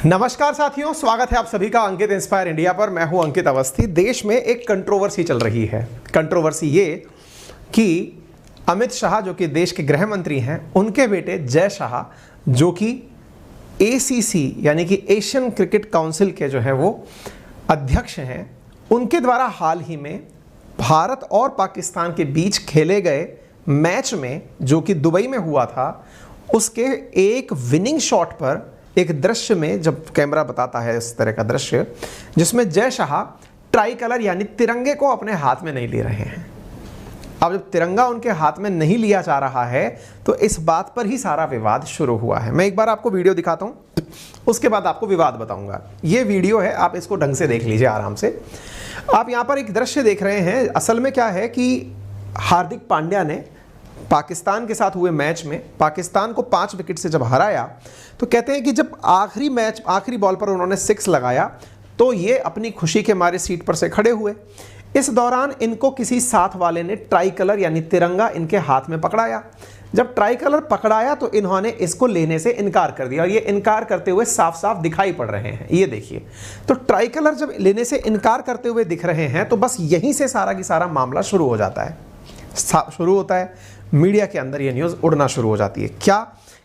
नमस्कार साथियों, स्वागत है आप सभी का अंकित इंस्पायर इंडिया पर। मैं हूं अंकित अवस्थी। देश में एक कंट्रोवर्सी चल रही है। कंट्रोवर्सी ये कि अमित शाह जो कि देश के गृह मंत्री हैं, उनके बेटे जय शाह जो कि ACC यानी कि एशियन क्रिकेट काउंसिल के जो है वो अध्यक्ष हैं, उनके द्वारा हाल ही में भारत और पाकिस्तान के बीच खेले गए मैच में जो कि दुबई में हुआ था, उसके एक विनिंग शॉट पर एक दृश्य में जब कैमरा बताता है इस तरह का दृश्य जिसमें जय शाह ट्राई कलर यानी तिरंगे को अपने हाथ में नहीं ले रहे हैं। अब जब तिरंगा उनके हाथ में नहीं लिया जा रहा है तो इस बात पर ही सारा विवाद शुरू हुआ है। मैं एक बार आपको वीडियो दिखाता हूं, उसके बाद आपको विवाद बताऊंगा। ये वीडियो है, आप इसको ढंग से देख लीजिए आराम से। आप यहां पर एक दृश्य देख रहे हैं। असल में क्या है कि हार्दिक पांड्या ने पाकिस्तान के साथ हुए मैच में पाकिस्तान को 5 विकेट से जब हराया तो कहते हैं कि जब आखिरी बॉल पर उन्होंने 6 लगाया तो ये अपनी खुशी के मारे सीट पर से खड़े हुए। इस दौरान इनको किसी साथ वाले ने ट्राई कलर यानी तिरंगा इनके हाथ में पकड़ाया। जब ट्राई कलर पकड़ाया तो इन्होंने इसको लेने से इनकार कर दिया और ये इनकार करते हुए साफ साफ दिखाई पड़ रहे हैं। ये देखिए, तो ट्राई कलर जब लेने से इनकार करते हुए दिख रहे हैं तो बस यहीं से सारा की सारा मामला शुरू हो जाता है। शुरू होता है मीडिया के अंदर ये न्यूज़ उड़ना शुरू हो जाती है। क्या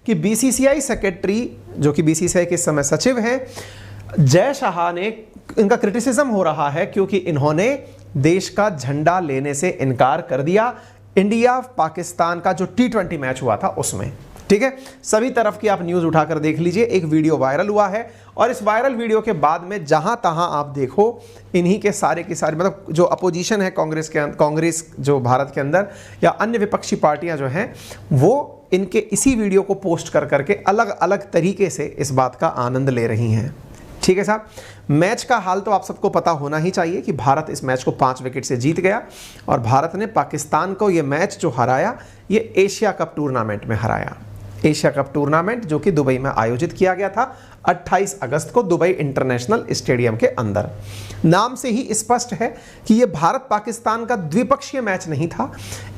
कि BCCI सेक्रेटरी जो कि BCCI के इस समय सचिव हैं, जय शाह ने, इनका क्रिटिसिज्म हो रहा है क्योंकि इन्होंने देश का झंडा लेने से इनकार कर दिया इंडिया पाकिस्तान का जो T20 मैच हुआ था उसमें। ठीक है, सभी तरफ की आप न्यूज़ उठाकर देख लीजिए। एक वीडियो वायरल हुआ है और इस वायरल वीडियो के बाद में जहां तहां आप देखो इन्हीं के सारे की सारी, मतलब जो अपोजिशन है कांग्रेस जो भारत के अंदर या अन्य विपक्षी पार्टियां जो हैं, वो इनके इसी वीडियो को पोस्ट कर करके अलग अलग तरीके से इस बात का आनंद ले रही हैं। ठीक है साहब, मैच का हाल तो आप सबको पता होना ही चाहिए कि भारत इस मैच को 5 विकेट से जीत गया और भारत ने पाकिस्तान को ये मैच जो हराया, ये एशिया कप टूर्नामेंट में हराया। एशिया कप टूर्नामेंट जो कि दुबई में आयोजित किया गया था 28 अगस्त को दुबई इंटरनेशनल स्टेडियम के अंदर। नाम से ही स्पष्ट है कि यह भारत पाकिस्तान का द्विपक्षीय मैच नहीं था।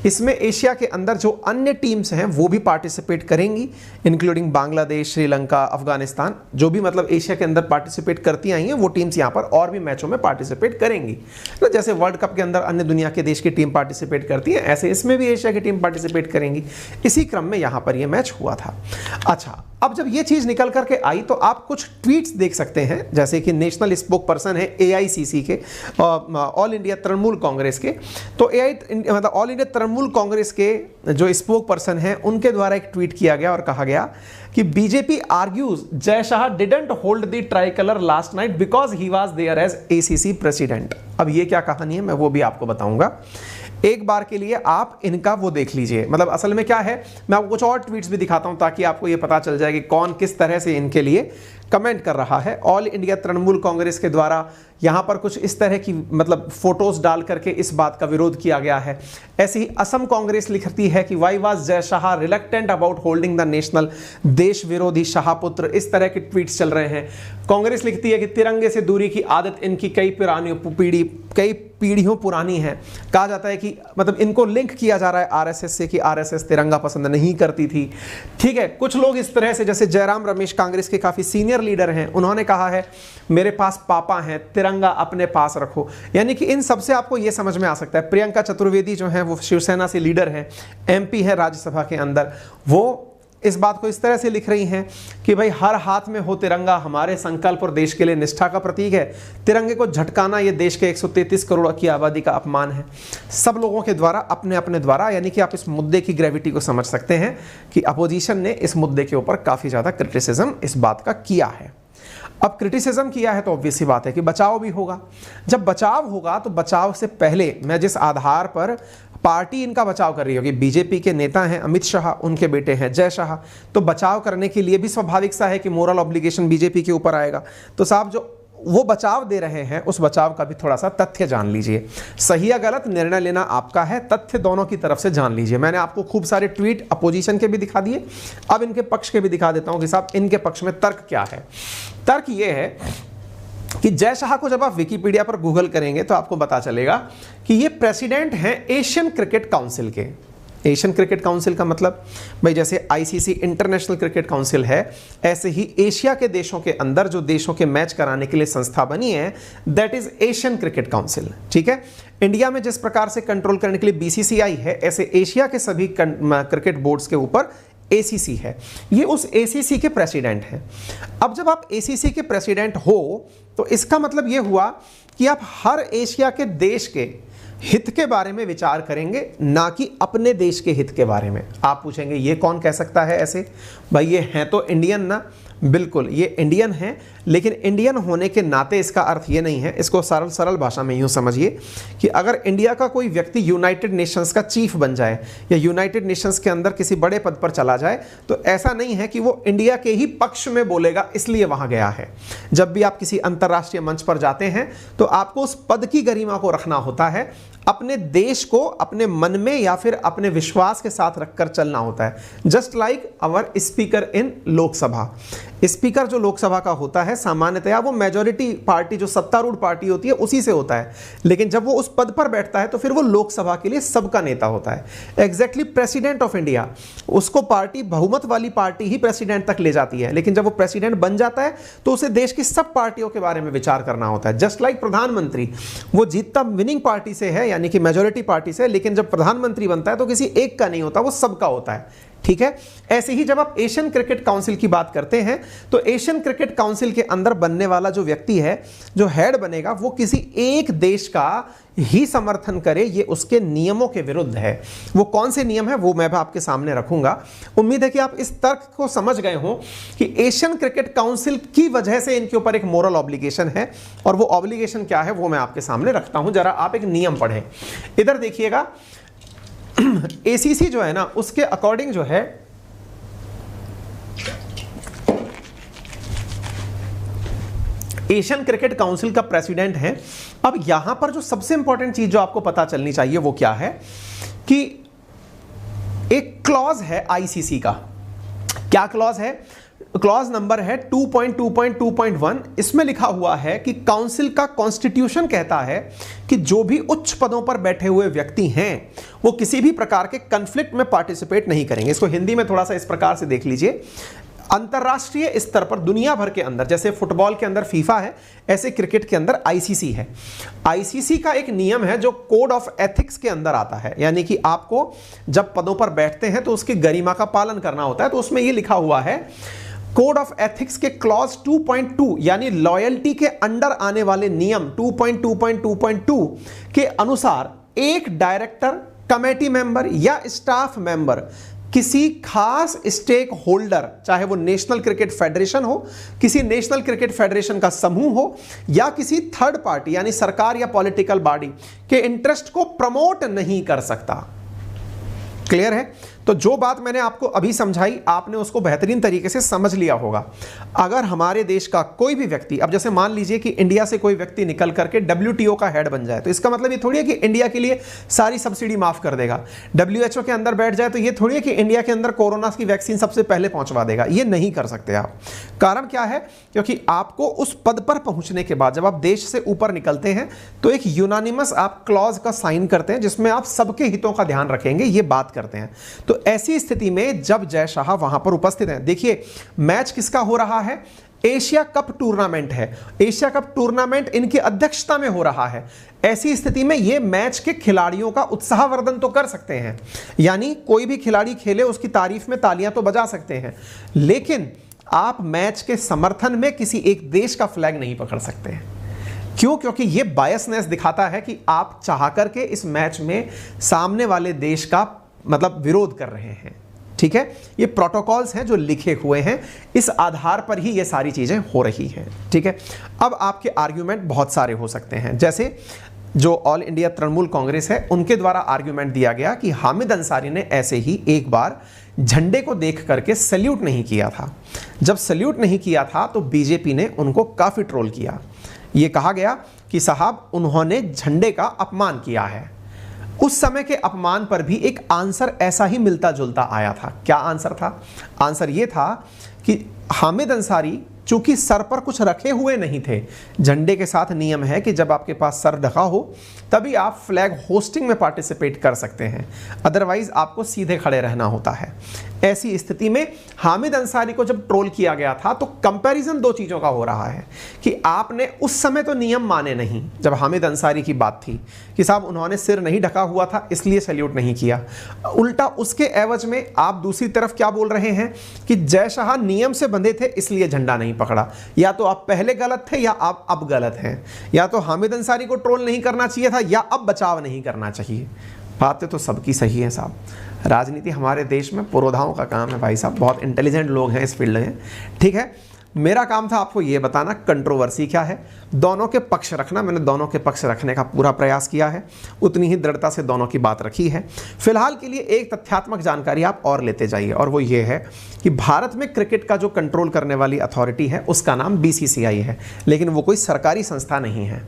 इसमें एशिया के अंदर जो अन्य टीम्स हैं वो भी पार्टिसिपेट करेंगी, इंक्लूडिंग बांग्लादेश, श्रीलंका, अफगानिस्तान, जो भी मतलब एशिया के अंदर पार्टिसिपेट करती आई हैं वो टीम्स यहाँ पर और भी मैचों में पार्टिसिपेट करेंगी। तो जैसे वर्ल्ड कप के अंदर अन्य दुनिया के देश की टीम पार्टिसिपेट करती है, ऐसे इसमें भी एशिया की टीम पार्टिसिपेट करेंगी। इसी क्रम में यहाँ पर यह मैच हुआ था। अच्छा, अब जब ये चीज निकल करके आई तो आप कुछ ट्वीट्स देख सकते हैं, जैसे कि नेशनल स्पोक पर्सन है AICC के, ऑल इंडिया तृणमूल कांग्रेस के। तो मतलब ऑल इंडिया तृणमूल कांग्रेस के जो स्पोक पर्सन है उनके द्वारा एक ट्वीट किया गया और कहा गया कि BJP argues Jay Shah didn't hold the tricolour last night because he was there as ACC president. अब ये क्या कहानी है मैं वो भी आपको बताऊंगा। एक बार के लिए आप इनका वो देख लीजिए। मतलब असल में क्या है, मैं आपको कुछ और ट्वीट्स भी दिखाता हूं ताकि आपको ये पता चल जाए कि कौन किस तरह से इनके लिए कमेंट कर रहा है। ऑल इंडिया तृणमूल कांग्रेस के द्वारा यहां पर कुछ इस तरह की मतलब फोटोज डाल करके इस बात का विरोध किया गया है। ऐसे ही असम कांग्रेस लिखती है कि why was Jay Shah reluctant about holding the national, देश विरोधी शाहपुत्र, इस तरह के ट्वीट्स चल रहे हैं। कांग्रेस लिखती है कि तिरंगे से दूरी की आदत इनकी कई पीढ़ियों पुरानी है। कहा जाता है कि मतलब इनको लिंक किया जा रहा है RSS से कि RSS तिरंगा पसंद नहीं करती थी। ठीक है, कुछ लोग इस तरह से, जैसे जयराम रमेश कांग्रेस के काफी सीनियर लीडर हैं, उन्होंने कहा है मेरे पास पापा हैं, तिरंगा अपने पास रखो। यानी कि इन सबसे आपको यह समझ में आ सकता है। प्रियंका चतुर्वेदी जो है वो शिवसेना से लीडर हैं, MP है राज्यसभा के अंदर, वो इस बात को इस तरह से लिख रही हैं कि भाई हर हाथ में हो तिरंगा, हमारे संकल्प और देश के लिए निष्ठा का प्रतीक है। तिरंगे को झटकाना ये देश के 133 करोड़ की आबादी का अपमान है। सब लोगों के द्वारा अपने अपने द्वारा, यानी कि आप इस मुद्दे की ग्रेविटी को समझ सकते हैं कि अपोजिशन ने इस मुद्दे के ऊपर काफी ज्यादा क्रिटिसिज्म इस बात का किया है। अब क्रिटिसिज्म किया है तो ऑब्वियस सी बात है कि बचाव भी होगा। जब बचाव होगा तो बचाव से पहले मैं जिस आधार पर पार्टी इनका बचाव कर रही होगी, BJP के नेता हैं अमित शाह, उनके बेटे हैं जय शाह, तो बचाव करने के लिए भी स्वाभाविक सा है कि मोरल ऑब्लिगेशन BJP के ऊपर आएगा। तो साहब जो वो बचाव दे रहे हैं उस बचाव का भी थोड़ा सा तथ्य जान लीजिए। सही या गलत निर्णय लेना आपका है, तथ्य दोनों की तरफ से जान लीजिए। मैंने आपको खूब सारे ट्वीट अपोजिशन के भी दिखा दिए, अब इनके पक्ष के भी दिखा देता हूं कि साहब इनके पक्ष में तर्क क्या है। तर्क ये है कि जय शाह को जब आप विकिपीडिया पर गूगल करेंगे तो आपको पता चलेगा कि ये प्रेसिडेंट हैं एशियन क्रिकेट काउंसिल के। एशियन क्रिकेट काउंसिल का मतलब भाई जैसे आईसीसी इंटरनेशनल क्रिकेट काउंसिल है, ऐसे ही एशिया के देशों के अंदर जो देशों के मैच कराने के लिए संस्था बनी है, that is Asian cricket council. ठीक है, इंडिया में जिस प्रकार से कंट्रोल करने के लिए बीसीसीआई है, ऐसे एशिया के सभी क्रिकेट बोर्ड्स के ऊपर एसीसी है। ये उस एसीसी के प्रेसिडेंट हैं। अब जब आप एसीसी के प्रेसिडेंट हो तो इसका मतलब ये हुआ कि आप हर एशिया के देश के हित के बारे में विचार करेंगे, ना कि अपने देश के हित के बारे में। आप पूछेंगे ये कौन कह सकता है ऐसे? भाई ये हैं तो इंडियन ना। बिल्कुल ये इंडियन हैं, लेकिन इंडियन होने के नाते इसका अर्थ ये नहीं है, इसको सरल सरल भाषा में यूँ समझिए कि अगर इंडिया का कोई व्यक्ति यूनाइटेड नेशंस का चीफ बन जाए या यूनाइटेड नेशंस के अंदर किसी बड़े पद पर चला जाए, तो ऐसा नहीं है कि वो इंडिया के ही पक्ष में बोलेगा इसलिए वहाँ गया है। जब भी आप किसी अंतर्राष्ट्रीय मंच पर जाते हैं तो आपको उस पद की गरिमा को रखना होता है, अपने देश को अपने मन में या फिर अपने विश्वास के साथ रखकर चलना होता है। Just like our speaker in Lok Sabha. Speaker जो लोकसभा का होता है सामान्यतया वो मेजॉरिटी पार्टी जो सत्तारूढ़ पार्टी होती है उसी से होता है, लेकिन जब वो उस पद पर बैठता है तो फिर वो लोकसभा के लिए सबका नेता होता है। एग्जैक्टली प्रेसिडेंट ऑफ इंडिया, उसको पार्टी बहुमत वाली पार्टी ही प्रेसिडेंट तक ले जाती है, लेकिन जब वो प्रेसिडेंट बन जाता है तो उसे देश की सब पार्टियों के बारे में विचार करना होता है। जस्ट लाइक प्रधानमंत्री, वो जीतता विनिंग पार्टी से है यानी कि मेजॉरिटी पार्टी से, लेकिन जब प्रधानमंत्री बनता है तो किसी एक का नहीं होता, वो सबका होता है। ठीक है, ऐसे ही जब आप एशियन क्रिकेट काउंसिल की बात करते हैं तो एशियन क्रिकेट काउंसिल के अंदर बनने वाला जो व्यक्ति है, जो हेड बनेगा, वो किसी एक देश का ही समर्थन करे, ये उसके नियमों के विरुद्ध है। वो कौन से नियम है वो मैं भी आपके सामने रखूंगा। उम्मीद है कि आप इस तर्क को समझ गए हों कि एशियन क्रिकेट काउंसिल की वजह से इनके ऊपर एक मोरल ऑब्लिगेशन है, और वो ऑब्लिगेशन क्या है वो मैं आपके सामने रखता हूं। जरा आप एक नियम पढ़ें, इधर देखिएगा। एसीसी जो है ना, उसके अकॉर्डिंग जो है एशियन क्रिकेट काउंसिल का प्रेसिडेंट है। अब यहां पर जो सबसे इंपॉर्टेंट चीज जो आपको पता चलनी चाहिए वो क्या है कि एक क्लॉज है आईसीसी का। क्या क्लॉज है? क्लॉज नंबर है 2.2.2.1। इसमें लिखा हुआ है कि काउंसिल का कॉन्स्टिट्यूशन कहता है कि जो भी उच्च पदों पर बैठे हुए व्यक्ति हैं वो किसी भी प्रकार के कन्फ्लिक्ट में पार्टिसिपेट नहीं करेंगे। इसको हिंदी में थोड़ा सा इस प्रकार से देख लीजिए। अंतरराष्ट्रीय स्तर पर दुनिया भर के अंदर, जैसे फुटबॉल के अंदर फीफा है, ऐसे क्रिकेट के अंदर आईसीसी है। आईसीसी का एक नियम है जो कोड ऑफ एथिक्स के अंदर आता है, यानी कि आपको जब पदों पर बैठते हैं तो उसकी गरिमा का पालन करना होता है। तो उसमें यह लिखा हुआ है, कोड ऑफ एथिक्स के क्लॉज 2.2 यानी लॉयल्टी के अंडर आने वाले नियम 2.2.2.2 के अनुसार एक डायरेक्टर, कमेटी मेंबर या स्टाफ मेंबर किसी खास स्टेक होल्डर, चाहे वो नेशनल क्रिकेट फेडरेशन हो, किसी नेशनल क्रिकेट फेडरेशन का समूह हो, या किसी थर्ड पार्टी यानी सरकार या पॉलिटिकल बॉडी के इंटरेस्ट को प्रमोट नहीं कर सकता। क्लियर है? तो जो बात मैंने आपको अभी समझाई आपने उसको बेहतरीन तरीके से समझ लिया होगा। अगर हमारे देश का कोई भी व्यक्ति, अब जैसे मान लीजिए कि इंडिया से कोई व्यक्ति निकल करके WTO का हेड बन जाए, तो इसका मतलब ये थोड़ी है कि इंडिया के लिए सारी सब्सिडी माफ कर देगा। WHO के अंदर बैठ जाए तो ये थोड़ी है कि इंडिया के अंदर कोरोना की वैक्सीन सबसे पहले पहुंचवा देगा। ये नहीं कर सकते आप। कारण क्या है? क्योंकि आपको उस पद पर पहुंचने के बाद जब आप देश से ऊपर निकलते हैं तो एक यूनानिमस आप क्लॉज का साइन करते हैं जिसमें आप सबके हितों का ध्यान रखेंगे, ये बात करते हैं। तो ऐसी स्थिति में जब जय शाह वहां पर उपस्थित हैं, देखिए मैच किसका हो रहा है? एशिया कप टूर्नामेंट है। एशिया कप टूर्नामेंट इनकी अध्यक्षता में हो रहा है। ऐसी स्थिति में ये मैच के खिलाड़ियों का उत्साहवर्धन तो कर सकते हैं, यानी कोई भी खिलाड़ी खेले उसकी तारीफ में तालियां तो बजा सकते हैं, लेकिन आप मैच के समर्थन में किसी एक देश का फ्लैग नहीं पकड़ सकते हैं। क्यों? क्योंकि ये बायसनेस दिखाता है कि आप चाह करके इस मैच में सामने वाले देश का मतलब विरोध कर रहे हैं। ठीक है, ये प्रोटोकॉल्स हैं जो लिखे हुए हैं, इस आधार पर ही ये सारी चीजें हो रही हैं। ठीक है, अब आपके आर्ग्यूमेंट बहुत सारे हो सकते हैं। जैसे जो ऑल इंडिया तृणमूल कांग्रेस है उनके द्वारा आर्ग्यूमेंट दिया गया कि हामिद अंसारी ने ऐसे ही एक बार झंडे को देख करके सैल्यूट नहीं किया था। जब सैल्यूट नहीं किया था तो बीजेपी ने उनको काफी ट्रोल किया। ये कहा गया कि साहब उन्होंने झंडे का अपमान किया है। उस समय के अपमान पर भी एक आंसर ऐसा ही मिलता जुलता आया था। क्या आंसर था? आंसर यह था कि हामिद अंसारी चूंकि सर पर कुछ रखे हुए नहीं थे, झंडे के साथ नियम है कि जब आपके पास सर ढका हो तभी आप फ्लैग होस्टिंग में पार्टिसिपेट कर सकते हैं, अदरवाइज आपको सीधे खड़े रहना होता है। ऐसी स्थिति में हामिद अंसारी को जब ट्रोल किया गया था तो कंपैरिजन दो चीज़ों का हो रहा है कि आपने उस समय तो नियम माने नहीं, जब हामिद अंसारी की बात थी कि साहब उन्होंने सिर नहीं ढका हुआ था इसलिए सैल्यूट नहीं किया, उल्टा उसके एवज में आप दूसरी तरफ क्या बोल रहे हैं कि जय शाह नियम से बंधे थे इसलिए झंडा नहीं पकड़ा। या तो आप पहले गलत थे या आप अब गलत हैं, या तो हामिद अंसारी को ट्रोल नहीं करना चाहिए था या अब बचाव नहीं करना चाहिए। बातें तो सबकी सही है साहब, राजनीति हमारे देश में पुरोधाओं का काम है भाई साहब, बहुत इंटेलिजेंट लोग हैं इस फील्ड में, ठीक है। मेरा काम था आपको ये बताना कंट्रोवर्सी क्या है, दोनों के पक्ष रखना। मैंने दोनों के पक्ष रखने का पूरा प्रयास किया है, उतनी ही दृढ़ता से दोनों की बात रखी है। फिलहाल के लिए एक तथ्यात्मक जानकारी आप और लेते जाइए, और वो ये है कि भारत में क्रिकेट का जो कंट्रोल करने वाली अथॉरिटी है उसका नाम BCCI है, लेकिन वो कोई सरकारी संस्था नहीं है।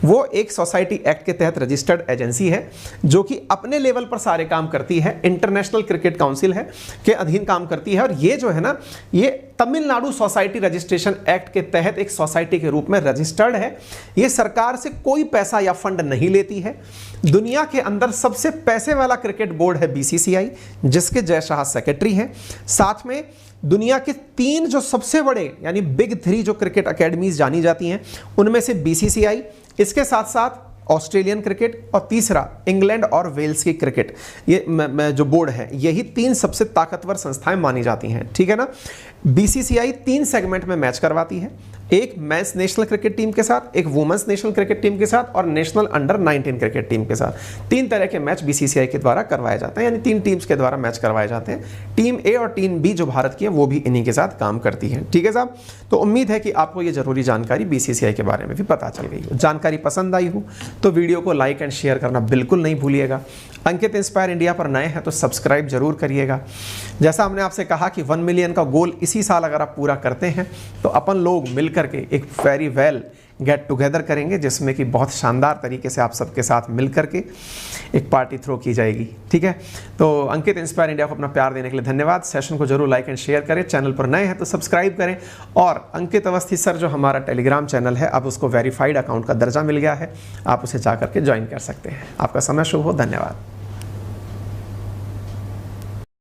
वो एक सोसाइटी एक्ट के तहत रजिस्टर्ड एजेंसी है जो कि अपने लेवल पर सारे काम करती है, इंटरनेशनल क्रिकेट काउंसिल है के अधीन काम करती है। और ये जो है ना, ये तमिलनाडु सोसाइटी रजिस्ट्रेशन एक्ट के तहत एक सोसाइटी के रूप में रजिस्टर्ड है। ये सरकार से कोई पैसा या फंड नहीं लेती है। दुनिया के अंदर सबसे पैसे वाला क्रिकेट बोर्ड है BCCI, जिसके जय शाह सेक्रेटरी हैं। साथ में दुनिया के 3 जो सबसे बड़े यानी बिग 3 जो क्रिकेट अकेडमीज जानी जाती हैं उनमें से BCCI, इसके साथ साथ ऑस्ट्रेलियन क्रिकेट और तीसरा इंग्लैंड और वेल्स की क्रिकेट, ये जो बोर्ड है, यही 3 सबसे ताकतवर संस्थाएं मानी जाती हैं, ठीक है ना। BCCI 3 सेगमेंट में मैच करवाती है, एक मेंस नेशनल क्रिकेट टीम के साथ, एक वुमेन्स नेशनल क्रिकेट टीम के साथ और नेशनल अंडर 19 क्रिकेट टीम के साथ। 3 तरह के मैच BCCI के द्वारा करवाए जाते हैं, यानी 3 टीम्स के द्वारा मैच करवाए जाते हैं। टीम A और टीम B जो भारत की है वो भी इन्हीं के साथ काम करती है, ठीक है साहब। तो उम्मीद है कि आपको ये जरूरी जानकारी BCCI के बारे में भी पता चल गई हो। जानकारी पसंद आई हो तो वीडियो को लाइक एंड शेयर करना बिल्कुल नहीं भूलिएगा। अंकित इंस्पायर इंडिया पर नए हैं तो सब्सक्राइब जरूर करिएगा। जैसा हमने आपसे कहा कि 1 मिलियन का गोल इसी साल अगर आप पूरा करते हैं तो अपन लोग मिलकर के एक वेरी वेल गेट टुगेदर करेंगे, जिसमें कि बहुत शानदार तरीके से आप सबके साथ मिलकर के एक पार्टी थ्रो की जाएगी, ठीक है। तो अंकित इंस्पायर इंडिया को अपना प्यार देने के लिए धन्यवाद। सेशन को जरूर लाइक एंड शेयर करें, चैनल पर नए हैं तो सब्सक्राइब करें। और अंकित अवस्थी सर जो हमारा टेलीग्राम चैनल है, अब उसको वेरीफाइड अकाउंट का दर्जा मिल गया है, आप उसे जा करके ज्वाइन कर सकते हैं। आपका समय शुभ हो, धन्यवाद।